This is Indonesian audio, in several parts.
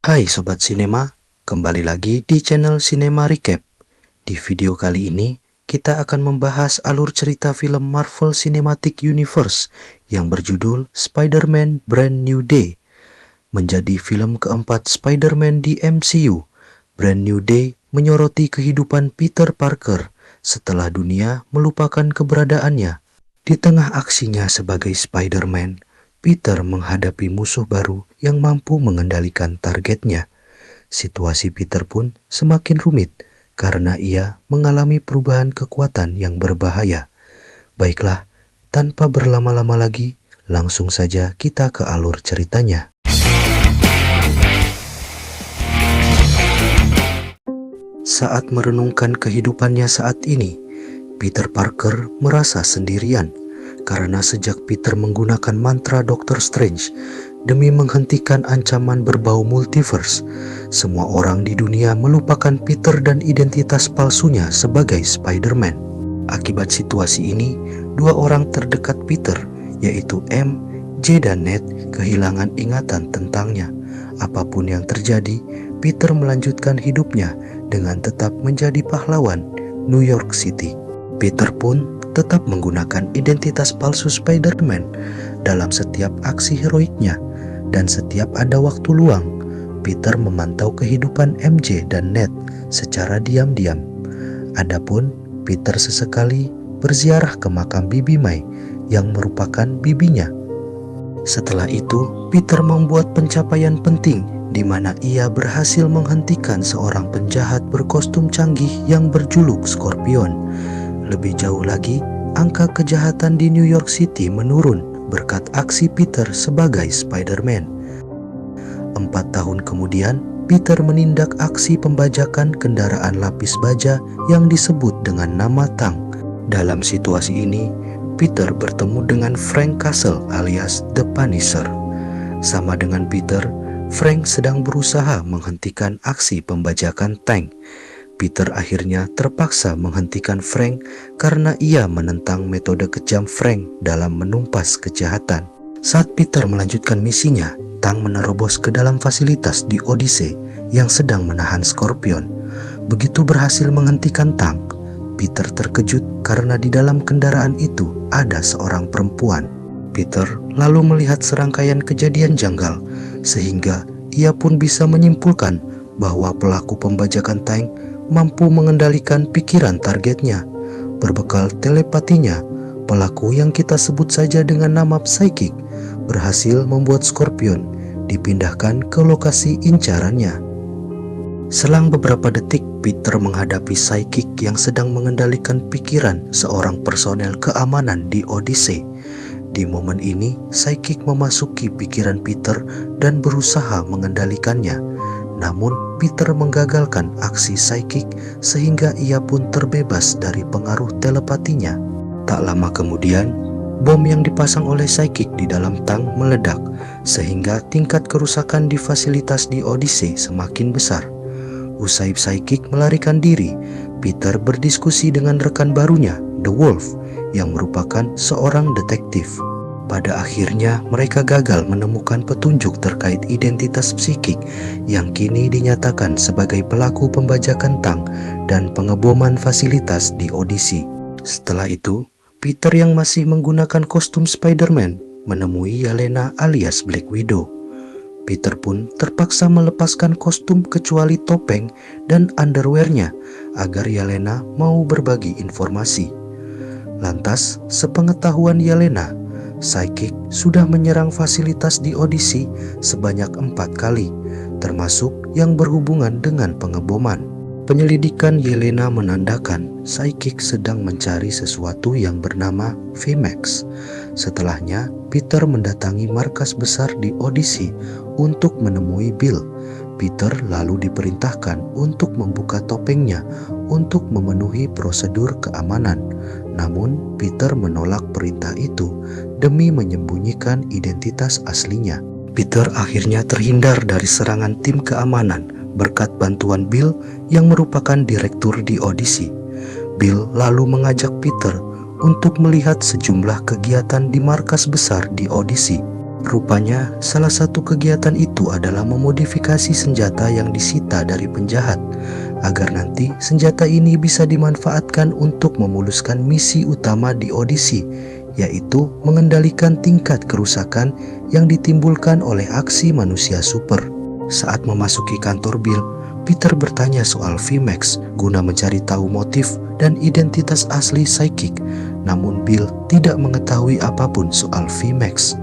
Hai Sobat Sinema, kembali lagi di channel Sinema Recap. Di video kali ini, kita akan membahas alur cerita film Marvel Cinematic Universe yang berjudul Spider-Man Brand New Day. Menjadi film keempat Spider-Man di MCU, Brand New Day menyoroti kehidupan Peter Parker setelah dunia melupakan keberadaannya. Di tengah aksinya sebagai Spider-Man, Peter menghadapi musuh baru yang mampu mengendalikan targetnya. Situasi Peter pun semakin rumit karena ia mengalami perubahan kekuatan yang berbahaya. Baiklah, tanpa berlama-lama lagi, langsung saja kita ke alur ceritanya. Saat merenungkan kehidupannya saat ini, Peter Parker merasa sendirian karena sejak Peter menggunakan mantra Dr. Strange demi menghentikan ancaman berbau multiverse, semua orang di dunia melupakan Peter dan identitas palsunya sebagai Spider-Man. Akibat situasi ini, dua orang terdekat Peter, yaitu MJ dan Ned, kehilangan ingatan tentangnya. Apapun yang terjadi, Peter melanjutkan hidupnya dengan tetap menjadi pahlawan New York City. Peter pun tetap menggunakan identitas palsu Spider-Man dalam setiap aksi heroiknya, dan setiap ada waktu luang, Peter memantau kehidupan MJ dan Ned secara diam-diam. Adapun Peter sesekali berziarah ke makam Bibi May yang merupakan bibinya. Setelah itu, Peter membuat pencapaian penting di mana ia berhasil menghentikan seorang penjahat berkostum canggih yang berjuluk Scorpion. Lebih jauh lagi, angka kejahatan di New York City menurun berkat aksi Peter sebagai Spider-Man. 4 tahun kemudian, Peter menindak aksi pembajakan kendaraan lapis baja yang disebut dengan nama Tang. Dalam situasi ini, Peter bertemu dengan Frank Castle alias The Punisher. Sama dengan Peter, Frank sedang berusaha menghentikan aksi pembajakan tank. Peter akhirnya terpaksa menghentikan Frank karena ia menentang metode kejam Frank dalam menumpas kejahatan. Saat Peter melanjutkan misinya, Tang menerobos ke dalam fasilitas di Odyssey yang sedang menahan Scorpion. Begitu berhasil menghentikan Tang, Peter terkejut karena di dalam kendaraan itu ada seorang perempuan. Peter lalu melihat serangkaian kejadian janggal, sehingga ia pun bisa menyimpulkan bahwa pelaku pembajakan tank mampu mengendalikan pikiran targetnya. Berbekal telepatinya, pelaku yang kita sebut saja dengan nama Psychic berhasil membuat Scorpion dipindahkan ke lokasi incarannya. Selang beberapa detik, Peter menghadapi Psychic yang sedang mengendalikan pikiran seorang personel keamanan di Odyssey. Di momen ini, Psychic memasuki pikiran Peter dan berusaha mengendalikannya. Namun, Peter menggagalkan aksi Psychic sehingga ia pun terbebas dari pengaruh telepatinya. Tak lama kemudian, bom yang dipasang oleh Psychic di dalam Tang meledak, sehingga tingkat kerusakan di fasilitas di Odyssey semakin besar. Usai Psychic melarikan diri, Peter berdiskusi dengan rekan barunya, The Wolf, yang merupakan seorang detektif. Pada akhirnya, mereka gagal menemukan petunjuk terkait identitas Psychic yang kini dinyatakan sebagai pelaku pembajakan Tang dan pengeboman fasilitas di Odyssey. Setelah itu, Peter yang masih menggunakan kostum Spider-Man menemui Yelena alias Black Widow. Peter pun terpaksa melepaskan kostum kecuali topeng dan underwearnya agar Yelena mau berbagi informasi. Lantas, sepengetahuan Yelena, Psychic sudah menyerang fasilitas di Odyssey sebanyak 4 kali, termasuk yang berhubungan dengan pengeboman. Penyelidikan Yelena menandakan Psychic sedang mencari sesuatu yang bernama VMAX. Setelahnya, Peter mendatangi markas besar di Odyssey untuk menemui Bill. Peter lalu diperintahkan untuk membuka topengnya untuk memenuhi prosedur keamanan. Namun, Peter menolak perintah itu demi menyembunyikan identitas aslinya. Peter akhirnya terhindar dari serangan tim keamanan berkat bantuan Bill yang merupakan direktur di Odyssey. Bill lalu mengajak Peter untuk melihat sejumlah kegiatan di markas besar di Odyssey. Rupanya, salah satu kegiatan itu adalah memodifikasi senjata yang disita dari penjahat, agar nanti senjata ini bisa dimanfaatkan untuk memuluskan misi utama di Odyssey, yaitu mengendalikan tingkat kerusakan yang ditimbulkan oleh aksi manusia super. Saat memasuki kantor Bill, Peter bertanya soal VMAX guna mencari tahu motif dan identitas asli Psychic, namun Bill tidak mengetahui apapun soal VMAX.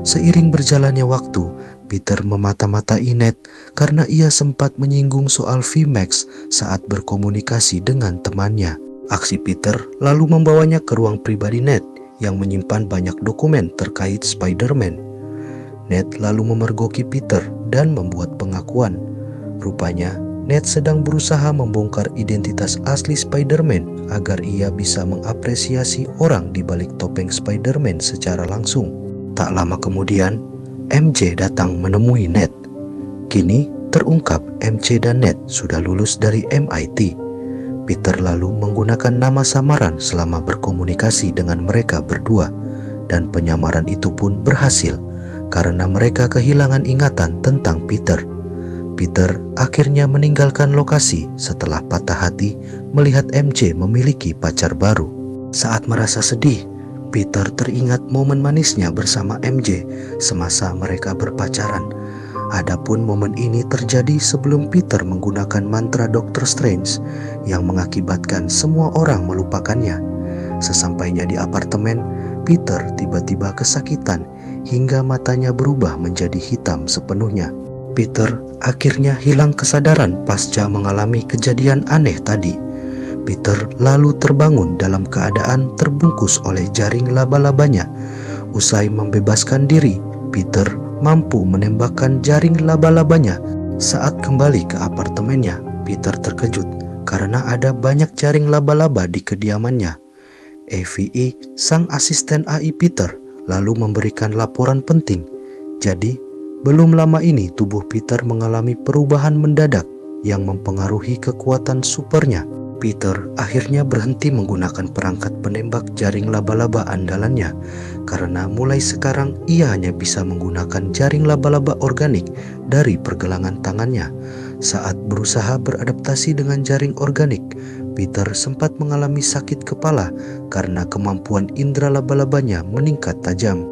Seiring berjalannya waktu, Peter memata-matai Ned karena ia sempat menyinggung soal VMAX saat berkomunikasi dengan temannya. Aksi Peter lalu membawanya ke ruang pribadi Ned yang menyimpan banyak dokumen terkait Spider-Man. Ned lalu memergoki Peter dan membuat pengakuan. Rupanya, Ned sedang berusaha membongkar identitas asli Spider-Man agar ia bisa mengapresiasi orang di balik topeng Spider-Man secara langsung. Tak lama kemudian, MJ datang menemui Ned. Kini terungkap MJ dan Ned sudah lulus dari MIT. Peter lalu menggunakan nama samaran selama berkomunikasi dengan mereka berdua, dan penyamaran itu pun berhasil karena mereka kehilangan ingatan tentang Peter. Peter akhirnya meninggalkan lokasi setelah patah hati melihat MJ memiliki pacar baru. Saat merasa sedih, Peter teringat momen manisnya bersama MJ semasa mereka berpacaran. Adapun momen ini terjadi sebelum Peter menggunakan mantra Dr. Strange yang mengakibatkan semua orang melupakannya. Sesampainya di apartemen, Peter tiba-tiba kesakitan hingga matanya berubah menjadi hitam sepenuhnya. Peter akhirnya hilang kesadaran pasca mengalami kejadian aneh tadi. Peter lalu terbangun dalam keadaan terbungkus oleh jaring laba-labanya. Usai membebaskan diri, Peter mampu menembakkan jaring laba-labanya. Saat kembali ke apartemennya, Peter terkejut karena ada banyak jaring laba-laba di kediamannya. AVE, sang asisten AI Peter, lalu memberikan laporan penting. Jadi, belum lama ini tubuh Peter mengalami perubahan mendadak yang mempengaruhi kekuatan supernya. Peter akhirnya berhenti menggunakan perangkat penembak jaring laba-laba andalannya karena mulai sekarang ia hanya bisa menggunakan jaring laba-laba organik dari pergelangan tangannya. Saat berusaha beradaptasi dengan jaring organik, Peter sempat mengalami sakit kepala karena kemampuan indera laba-labanya meningkat tajam.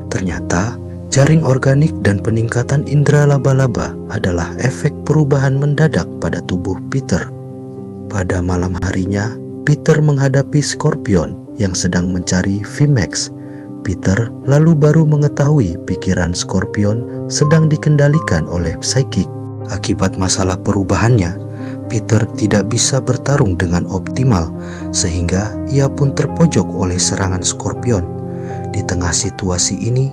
Ternyata jaring organik dan peningkatan indera laba-laba adalah efek perubahan mendadak pada tubuh Peter. Pada malam harinya, Peter menghadapi Scorpion yang sedang mencari VMAX. Peter lalu baru mengetahui pikiran Scorpion sedang dikendalikan oleh Psychic. Akibat masalah perubahannya, Peter tidak bisa bertarung dengan optimal, sehingga ia pun terpojok oleh serangan Scorpion. Di tengah situasi ini,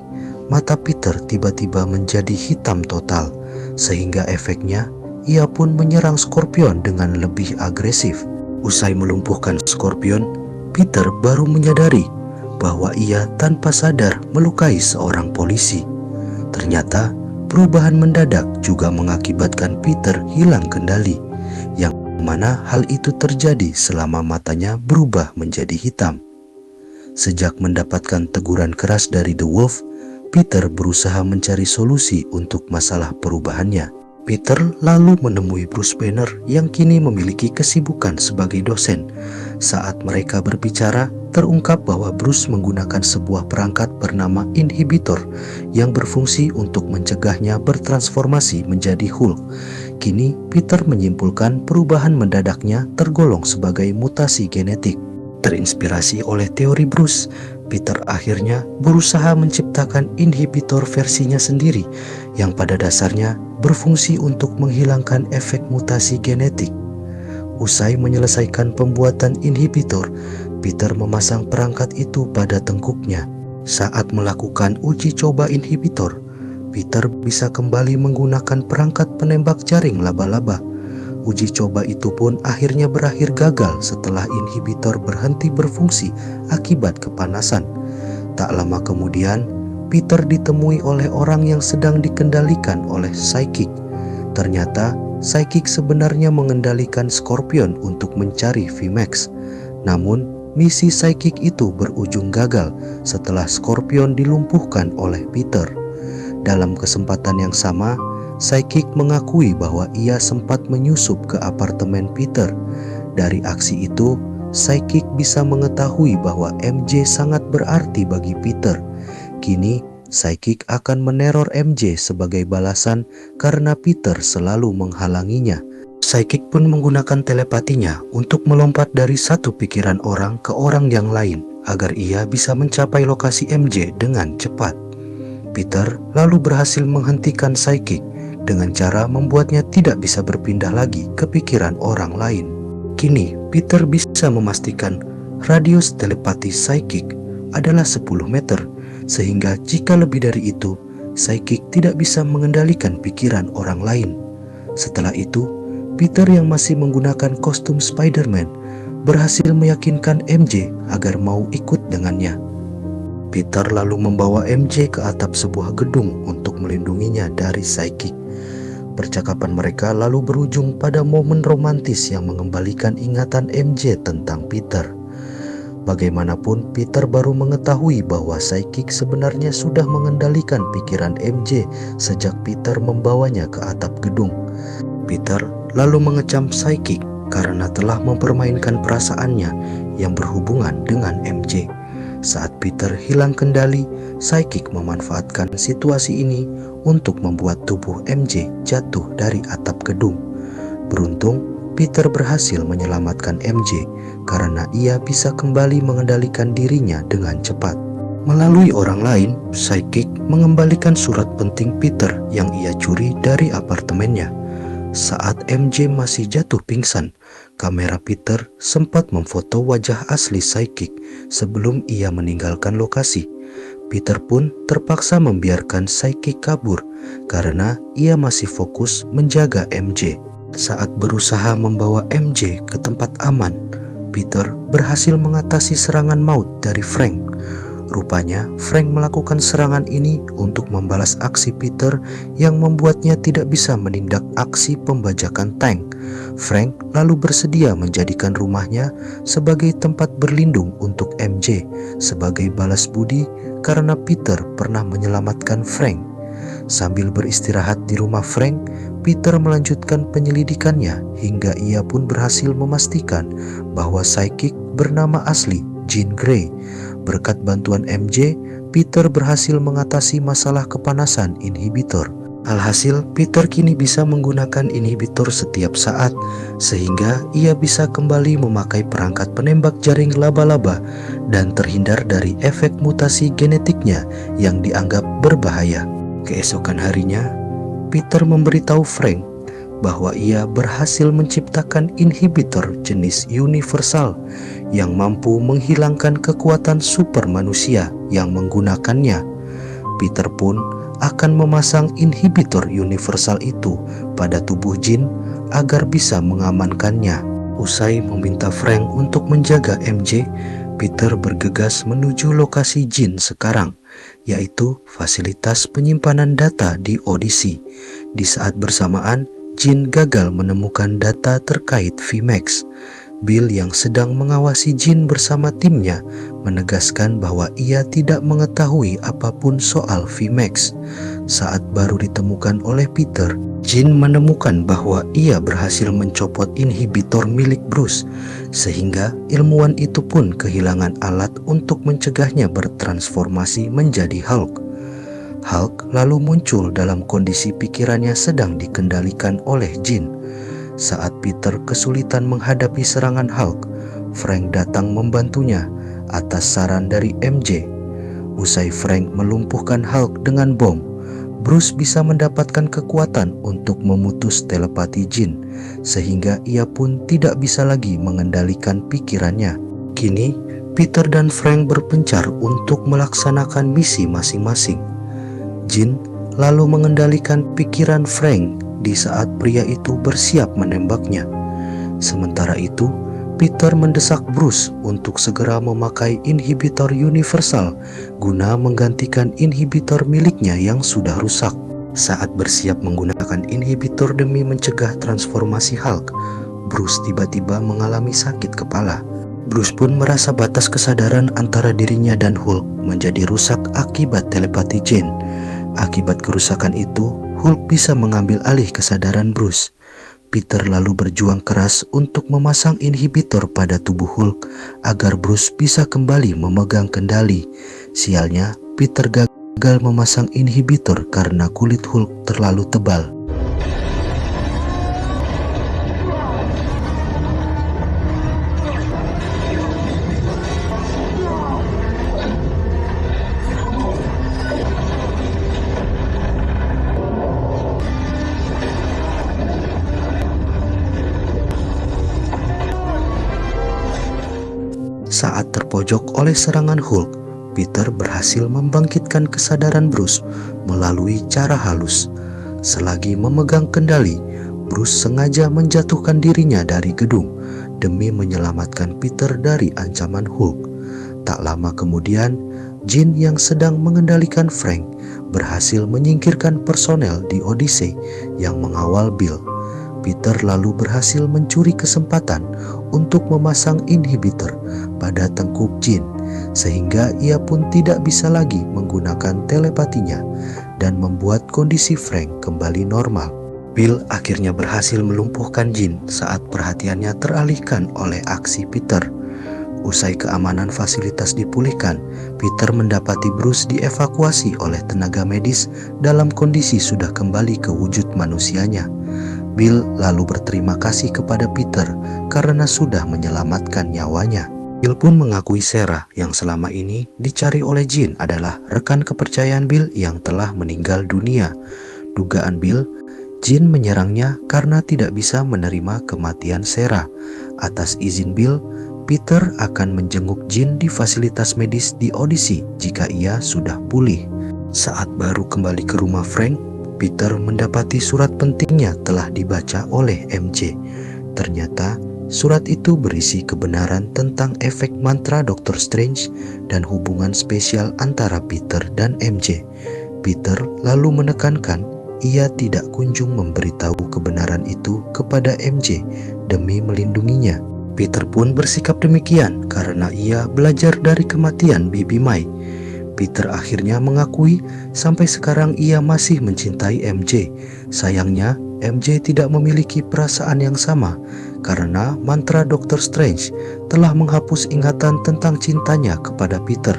mata Peter tiba-tiba menjadi hitam total, sehingga efeknya ia pun menyerang Scorpion dengan lebih agresif. Usai melumpuhkan Scorpion, Peter baru menyadari bahwa ia tanpa sadar melukai seorang polisi. Ternyata perubahan mendadak juga mengakibatkan Peter hilang kendali, yang mana hal itu terjadi selama matanya berubah menjadi hitam. Sejak mendapatkan teguran keras dari The Wolf, Peter berusaha mencari solusi untuk masalah perubahannya. Peter lalu menemui Bruce Banner yang kini memiliki kesibukan sebagai dosen. Saat mereka berbicara, terungkap bahwa Bruce menggunakan sebuah perangkat bernama Inhibitor yang berfungsi untuk mencegahnya bertransformasi menjadi Hulk. Kini Peter menyimpulkan perubahan mendadaknya tergolong sebagai mutasi genetik. Terinspirasi oleh teori Bruce, Peter akhirnya berusaha menciptakan inhibitor versinya sendiri yang pada dasarnya berfungsi untuk menghilangkan efek mutasi genetik. Usai menyelesaikan pembuatan inhibitor, Peter memasang perangkat itu pada tengkuknya. Saat melakukan uji coba inhibitor, Peter bisa kembali menggunakan perangkat penembak jaring laba-laba. Uji coba itu pun akhirnya berakhir gagal setelah inhibitor berhenti berfungsi akibat kepanasan. Tak lama kemudian, Peter ditemui oleh orang yang sedang dikendalikan oleh Psychic. Ternyata Psychic sebenarnya mengendalikan Scorpion untuk mencari VMAX. Namun, misi psychic itu berujung gagal setelah Scorpion dilumpuhkan oleh Peter. Dalam kesempatan yang sama, Psychic mengakui bahwa ia sempat menyusup ke apartemen Peter. Dari aksi itu, Psychic bisa mengetahui bahwa MJ sangat berarti bagi Peter. Kini, Psychic akan meneror MJ sebagai balasan karena Peter selalu menghalanginya. Psychic pun menggunakan telepatinya untuk melompat dari satu pikiran orang ke orang yang lain agar ia bisa mencapai lokasi MJ dengan cepat. Peter lalu berhasil menghentikan Psychic dengan cara membuatnya tidak bisa berpindah lagi ke pikiran orang lain. Kini, Peter bisa memastikan radius telepati Psychic adalah 10 meter, sehingga jika lebih dari itu, Psychic tidak bisa mengendalikan pikiran orang lain. Setelah itu, Peter yang masih menggunakan kostum Spider-Man berhasil meyakinkan MJ agar mau ikut dengannya. Peter lalu membawa MJ ke atap sebuah gedung untuk melindunginya dari Psychic. Percakapan mereka lalu berujung pada momen romantis yang mengembalikan ingatan MJ tentang Peter. Bagaimanapun, Peter baru mengetahui bahwa Psychic sebenarnya sudah mengendalikan pikiran MJ sejak Peter membawanya ke atap gedung. Peter lalu mengecam Psychic karena telah mempermainkan perasaannya yang berhubungan dengan MJ. Saat Peter hilang kendali, Psychic memanfaatkan situasi ini untuk membuat tubuh MJ jatuh dari atap gedung. Beruntung, Peter berhasil menyelamatkan MJ karena ia bisa kembali mengendalikan dirinya dengan cepat. Melalui orang lain, Psychic mengembalikan surat penting Peter yang ia curi dari apartemennya. Saat MJ masih jatuh pingsan, kamera Peter sempat memfoto wajah asli Psychic sebelum ia meninggalkan lokasi. Peter pun terpaksa membiarkan Psychic kabur karena ia masih fokus menjaga MJ. Saat berusaha membawa MJ ke tempat aman, Peter berhasil mengatasi serangan maut dari Frank. Rupanya, Frank melakukan serangan ini untuk membalas aksi Peter yang membuatnya tidak bisa menindak aksi pembajakan tank. Frank lalu bersedia menjadikan rumahnya sebagai tempat berlindung untuk MJ sebagai balas budi karena Peter pernah menyelamatkan Frank. Sambil beristirahat di rumah Frank, Peter melanjutkan penyelidikannya hingga ia pun berhasil memastikan bahwa Psychic bernama asli Jean Grey. Berkat bantuan MJ, Peter berhasil mengatasi masalah kepanasan inhibitor. Alhasil, Peter kini bisa menggunakan inhibitor setiap saat, sehingga ia bisa kembali memakai perangkat penembak jaring laba-laba dan terhindar dari efek mutasi genetiknya yang dianggap berbahaya. Keesokan harinya, Peter memberitahu Frank bahwa ia berhasil menciptakan inhibitor jenis universal yang mampu menghilangkan kekuatan super manusia yang menggunakannya. Peter pun akan memasang inhibitor universal itu pada tubuh Jean agar bisa mengamankannya. Usai meminta Frank untuk menjaga MJ, Peter bergegas menuju lokasi Jean sekarang, yaitu fasilitas penyimpanan data di Odyssey. Di saat bersamaan, Jean gagal menemukan data terkait VMAX. Bill yang sedang mengawasi Jean bersama timnya menegaskan bahwa ia tidak mengetahui apapun soal VMAX. Saat baru ditemukan oleh Peter, Jean menemukan bahwa ia berhasil mencopot inhibitor milik Bruce, sehingga ilmuwan itu pun kehilangan alat untuk mencegahnya bertransformasi menjadi Hulk. Hulk lalu muncul dalam kondisi pikirannya sedang dikendalikan oleh Jean. Saat Peter kesulitan menghadapi serangan Hulk, Frank datang membantunya atas saran dari MJ. Usai Frank melumpuhkan Hulk dengan bom, Bruce bisa mendapatkan kekuatan untuk memutus telepati Jean, sehingga ia pun tidak bisa lagi mengendalikan pikirannya. Kini, Peter dan Frank berpencar untuk melaksanakan misi masing-masing. Jean lalu mengendalikan pikiran Frank di saat pria itu bersiap menembaknya. Sementara itu, Peter mendesak Bruce untuk segera memakai inhibitor universal guna menggantikan inhibitor miliknya yang sudah rusak. Saat bersiap menggunakan inhibitor demi mencegah transformasi Hulk, Bruce tiba-tiba mengalami sakit kepala. Bruce pun merasa batas kesadaran antara dirinya dan Hulk menjadi rusak akibat telepati Jane. Akibat kerusakan itu, Hulk bisa mengambil alih kesadaran Bruce. Peter lalu berjuang keras untuk memasang inhibitor pada tubuh Hulk agar Bruce bisa kembali memegang kendali. Sialnya, Peter gagal memasang inhibitor karena kulit Hulk terlalu tebal. Saat terpojok oleh serangan Hulk, Peter berhasil membangkitkan kesadaran Bruce melalui cara halus. Selagi memegang kendali, Bruce sengaja menjatuhkan dirinya dari gedung demi menyelamatkan Peter dari ancaman Hulk. Tak lama kemudian, Jean yang sedang mengendalikan Frank berhasil menyingkirkan personel di Odyssey yang mengawal Bill. Peter lalu berhasil mencuri kesempatan untuk memasang inhibitor pada tengkuk Jean, sehingga ia pun tidak bisa lagi menggunakan telepatinya dan membuat kondisi Frank kembali normal. Bill akhirnya berhasil melumpuhkan Jean saat perhatiannya teralihkan oleh aksi Peter. Usai keamanan fasilitas dipulihkan, Peter mendapati Bruce dievakuasi oleh tenaga medis dalam kondisi sudah kembali ke wujud manusianya. Bill lalu berterima kasih kepada Peter karena sudah menyelamatkan nyawanya. Bill pun mengakui Sarah yang selama ini dicari oleh Jean adalah rekan kepercayaan Bill yang telah meninggal dunia. Dugaan Bill, Jean menyerangnya karena tidak bisa menerima kematian Sarah. Atas izin Bill, Peter akan menjenguk Jean di fasilitas medis di Odyssey jika ia sudah pulih. Saat baru kembali ke rumah Frank, Peter mendapati surat pentingnya telah dibaca oleh MJ. Ternyata surat itu berisi kebenaran tentang efek mantra Dr. Strange dan hubungan spesial antara Peter dan MJ. Peter lalu menekankan ia tidak kunjung memberitahu kebenaran itu kepada MJ demi melindunginya. Peter pun bersikap demikian karena ia belajar dari kematian Bibi Mai. Peter akhirnya mengakui sampai sekarang ia masih mencintai MJ. Sayangnya, MJ tidak memiliki perasaan yang sama karena mantra Dr. Strange telah menghapus ingatan tentang cintanya kepada Peter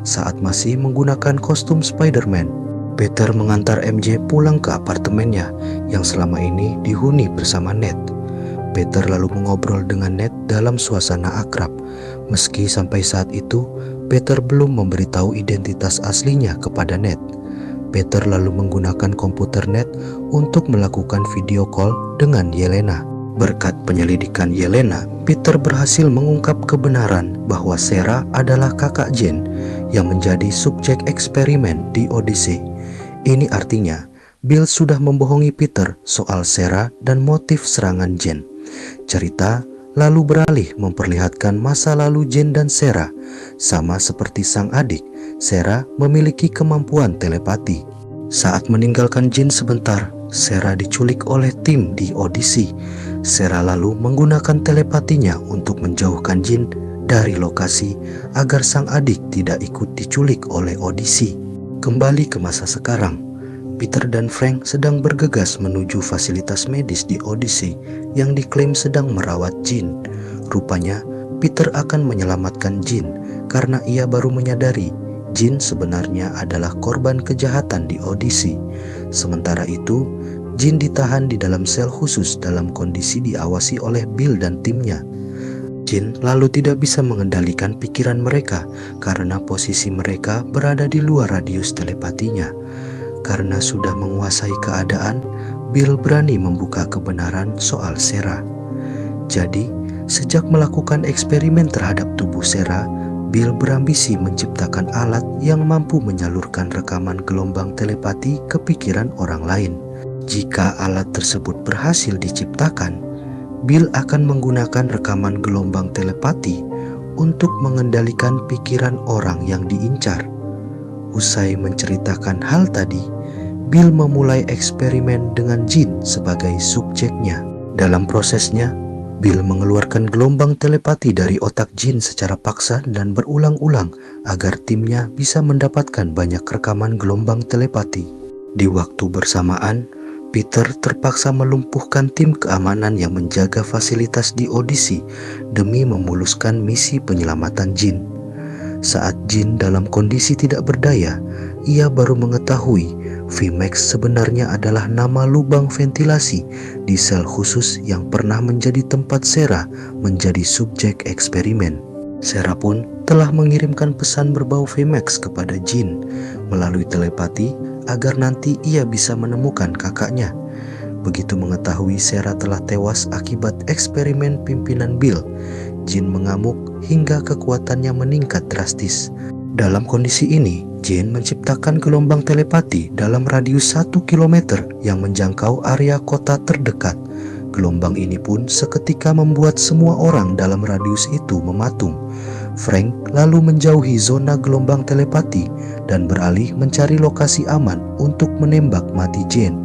saat masih menggunakan kostum Spider-Man. Peter mengantar MJ pulang ke apartemennya yang selama ini dihuni bersama Ned. Peter lalu mengobrol dengan Ned dalam suasana akrab. Meski sampai saat itu, Peter belum memberitahu identitas aslinya kepada Ned. Peter lalu menggunakan komputer Ned untuk melakukan video call dengan Yelena. Berkat penyelidikan Yelena, Peter berhasil mengungkap kebenaran bahwa Sarah adalah kakak Jane yang menjadi subjek eksperimen di Odyssey. Ini artinya, Bill sudah membohongi Peter soal Sarah dan motif serangan Jane. Cerita lalu beralih memperlihatkan masa lalu Jane dan Sarah. Sama seperti sang adik, Sarah memiliki kemampuan telepati. Saat meninggalkan Jane sebentar, Sarah diculik oleh tim di Odyssey. Sarah lalu menggunakan telepatinya untuk menjauhkan Jane dari lokasi agar sang adik tidak ikut diculik oleh Odyssey. Kembali ke masa sekarang, Peter dan Frank sedang bergegas menuju fasilitas medis di Odyssey yang diklaim sedang merawat Jean. Rupanya Peter akan menyelamatkan Jean karena ia baru menyadari Jean sebenarnya adalah korban kejahatan di Odyssey. Sementara itu, Jean ditahan di dalam sel khusus dalam kondisi diawasi oleh Bill dan timnya. Jean lalu tidak bisa mengendalikan pikiran mereka karena posisi mereka berada di luar radius telepatinya. Karena sudah menguasai keadaan, Bill berani membuka kebenaran soal Sarah. Jadi, sejak melakukan eksperimen terhadap tubuh Sarah, Bill berambisi menciptakan alat yang mampu menyalurkan rekaman gelombang telepati ke pikiran orang lain. Jika alat tersebut berhasil diciptakan, Bill akan menggunakan rekaman gelombang telepati untuk mengendalikan pikiran orang yang diincar. Usai menceritakan hal tadi, Bill memulai eksperimen dengan Jean sebagai subjeknya. Dalam prosesnya, Bill mengeluarkan gelombang telepati dari otak Jin secara paksa dan berulang-ulang agar timnya bisa mendapatkan banyak rekaman gelombang telepati. Di waktu bersamaan, Peter terpaksa melumpuhkan tim keamanan yang menjaga fasilitas di audisi demi memuluskan misi penyelamatan Jin. Saat Jin dalam kondisi tidak berdaya, ia baru mengetahui VMAX sebenarnya adalah nama lubang ventilasi di sel khusus yang pernah menjadi tempat Sarah menjadi subjek eksperimen. Sarah pun telah mengirimkan pesan berbau VMAX kepada Jin melalui telepati agar nanti ia bisa menemukan kakaknya. Begitu mengetahui Sarah telah tewas akibat eksperimen pimpinan Bill, Jin mengamuk hingga kekuatannya meningkat drastis. Dalam kondisi ini, Jin menciptakan gelombang telepati dalam radius 1 km yang menjangkau area kota terdekat. Gelombang ini pun seketika membuat semua orang dalam radius itu mematung. Frank lalu menjauhi zona gelombang telepati dan beralih mencari lokasi aman untuk menembak mati Jin.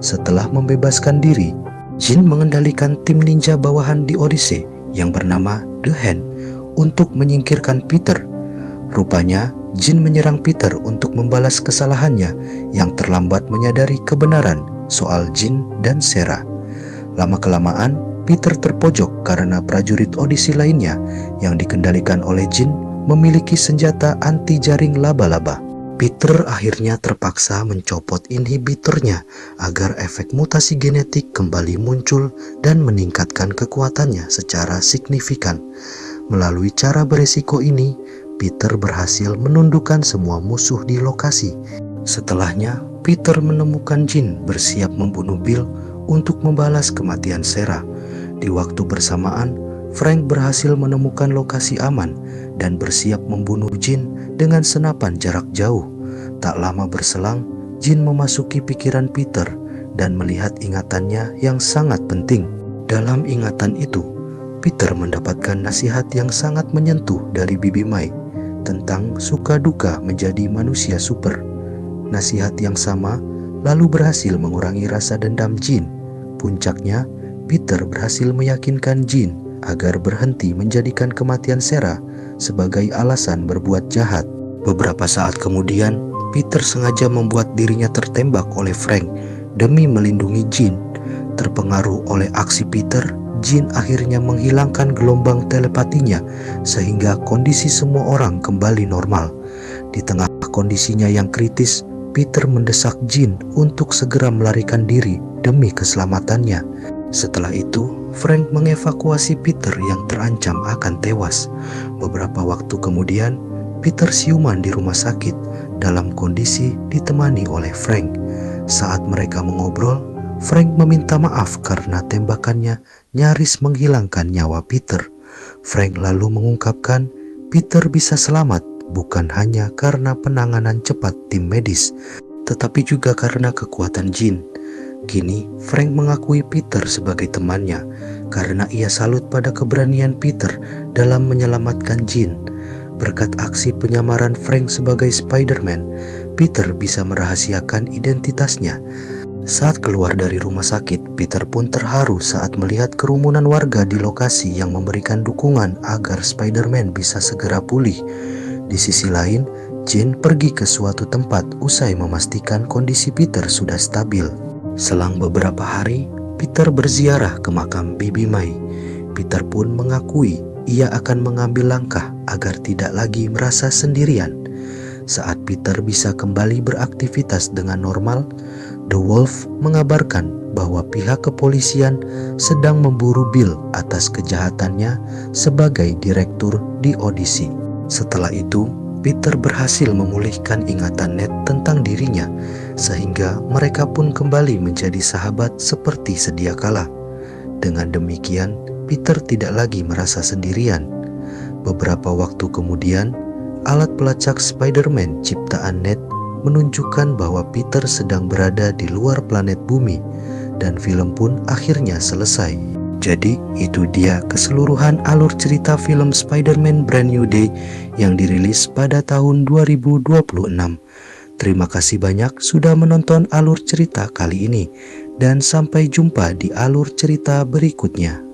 Setelah membebaskan diri, Jin mengendalikan tim ninja bawahan di Odyssey yang bernama The Hand untuk menyingkirkan Peter. Rupanya, Jin menyerang Peter untuk membalas kesalahannya yang terlambat menyadari kebenaran soal Jin dan Sarah. Lama-kelamaan, Peter terpojok karena prajurit Odyssey lainnya yang dikendalikan oleh Jin memiliki senjata anti-jaring laba-laba. Peter akhirnya terpaksa mencopot inhibitornya agar efek mutasi genetik kembali muncul dan meningkatkan kekuatannya secara signifikan. Melalui cara beresiko ini, Peter berhasil menundukkan semua musuh di lokasi. Setelahnya, Peter menemukan Jin bersiap membunuh Bill untuk membalas kematian Sarah. Di waktu bersamaan, Frank berhasil menemukan lokasi aman dan bersiap membunuh Jin dengan senapan jarak jauh. Tak lama berselang, Jin memasuki pikiran Peter dan melihat ingatannya yang sangat penting. Dalam ingatan itu, Peter mendapatkan nasihat yang sangat menyentuh dari Bibi Mai tentang suka duka menjadi manusia super. Nasihat yang sama lalu berhasil mengurangi rasa dendam Jin. Puncaknya, Peter berhasil meyakinkan Jin agar berhenti menjadikan kematian Sarah sebagai alasan berbuat jahat. Beberapa saat kemudian, Peter sengaja membuat dirinya tertembak oleh Frank demi melindungi Jin. Terpengaruh oleh aksi Peter, Jin akhirnya menghilangkan gelombang telepatinya sehingga kondisi semua orang kembali normal. Di tengah kondisinya yang kritis, Peter mendesak Jin untuk segera melarikan diri demi keselamatannya. Setelah itu, Frank mengevakuasi Peter yang terancam akan tewas. Beberapa waktu kemudian, Peter siuman di rumah sakit dalam kondisi ditemani oleh Frank. Saat mereka mengobrol, Frank meminta maaf karena tembakannya nyaris menghilangkan nyawa Peter. Frank lalu mengungkapkan Peter bisa selamat bukan hanya karena penanganan cepat tim medis, tetapi juga karena kekuatan Jin. Kini Frank mengakui Peter sebagai temannya karena ia salut pada keberanian Peter dalam menyelamatkan Jin. Berkat aksi penyamaran Frank sebagai Spider-Man, Peter bisa merahasiakan identitasnya. Saat keluar dari rumah sakit, Peter pun terharu saat melihat kerumunan warga di lokasi yang memberikan dukungan agar Spider-Man bisa segera pulih. Di sisi lain, Jin pergi ke suatu tempat usai memastikan kondisi Peter sudah stabil. Selang beberapa hari, Peter berziarah ke makam Bibi Mai. Peter pun mengakui ia akan mengambil langkah agar tidak lagi merasa sendirian. Saat Peter bisa kembali beraktivitas dengan normal, The Wolf mengabarkan bahwa pihak kepolisian sedang memburu Bill atas kejahatannya sebagai direktur di Odyssey. Setelah itu, Peter berhasil memulihkan ingatan Ned tentang dirinya, sehingga mereka pun kembali menjadi sahabat seperti sedia kala. Dengan demikian, Peter tidak lagi merasa sendirian. Beberapa waktu kemudian, alat pelacak Spider-Man ciptaan Ned menunjukkan bahwa Peter sedang berada di luar planet bumi, dan film pun akhirnya selesai. Jadi itu dia keseluruhan alur cerita film Spider-Man Brand New Day yang dirilis pada tahun 2026. Terima kasih banyak sudah menonton alur cerita kali ini, dan sampai jumpa di alur cerita berikutnya.